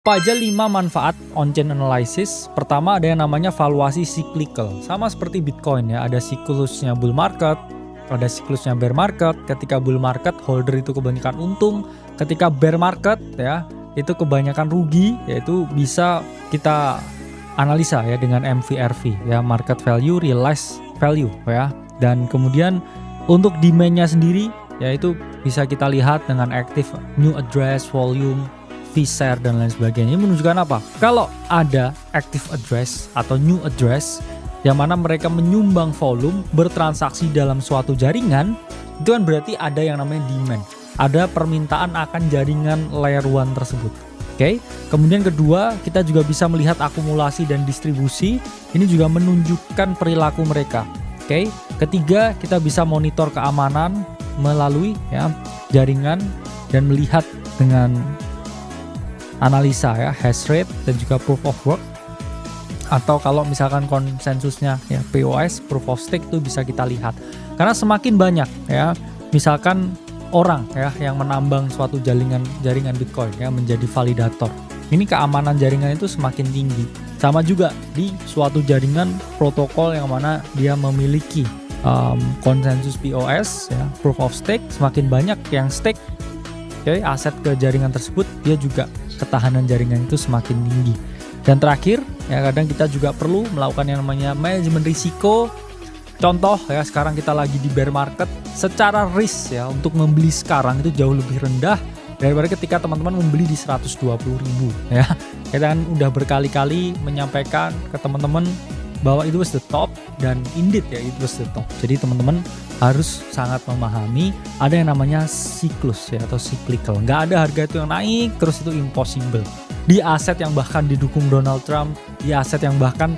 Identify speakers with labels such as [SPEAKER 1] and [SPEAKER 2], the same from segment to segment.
[SPEAKER 1] Apa aja 5 manfaat on-chain analysis? Pertama ada yang namanya valuasi cyclical. Sama seperti Bitcoin ya, ada siklusnya bull market, ada siklusnya bear market. Ketika bull market, holder itu kebanyakan untung. Ketika bear market ya, itu kebanyakan rugi, yaitu bisa kita analisa ya dengan MVRV ya, market value, realized value ya. Dan kemudian untuk demand-nya sendiri, yaitu bisa kita lihat dengan active new address, volume, fee share dan lain sebagainya. Ini menunjukkan apa? Kalau ada active address atau new address yang mana mereka menyumbang volume bertransaksi dalam suatu jaringan, itu kan berarti ada yang namanya demand. Ada permintaan akan jaringan layer 1 tersebut. Oke. Kemudian kedua, kita juga bisa melihat akumulasi dan distribusi. Ini juga menunjukkan perilaku mereka. Oke. Ketiga, kita bisa monitor keamanan melalui ya jaringan dan melihat dengan analisa ya, hash rate dan juga proof of work, atau kalau misalkan konsensusnya ya POS, proof of stake, itu bisa kita lihat karena semakin banyak ya misalkan orang ya yang menambang suatu jaringan Bitcoin ya menjadi validator, ini keamanan jaringan itu semakin tinggi. Sama juga di suatu jaringan protokol yang mana dia memiliki konsensus POS ya, proof of stake, semakin banyak yang stake aset ke jaringan tersebut, dia juga ketahanan jaringan itu semakin tinggi. Dan terakhir ya, kadang kita juga perlu melakukan yang namanya manajemen risiko. Contoh ya, sekarang kita lagi di bear market, secara risk ya untuk membeli sekarang itu jauh lebih rendah daripada ketika teman-teman membeli di 120.000 ya. Kita kan udah berkali-kali menyampaikan ke teman-teman bahwa itu was the top, dan indeed ya it was the top. Jadi teman-teman harus sangat memahami ada yang namanya siklus ya atau cyclical. Nggak ada harga itu yang naik terus, itu impossible. Di aset yang bahkan didukung Donald Trump, di aset yang bahkan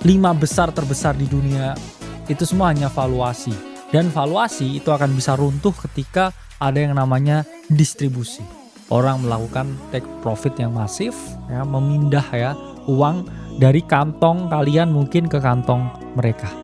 [SPEAKER 1] 5 besar terbesar di dunia, itu semua hanya valuasi. Dan valuasi itu akan bisa runtuh ketika ada yang namanya distribusi. Orang melakukan take profit yang masif ya, memindah ya uang dari kantong kalian mungkin ke kantong mereka.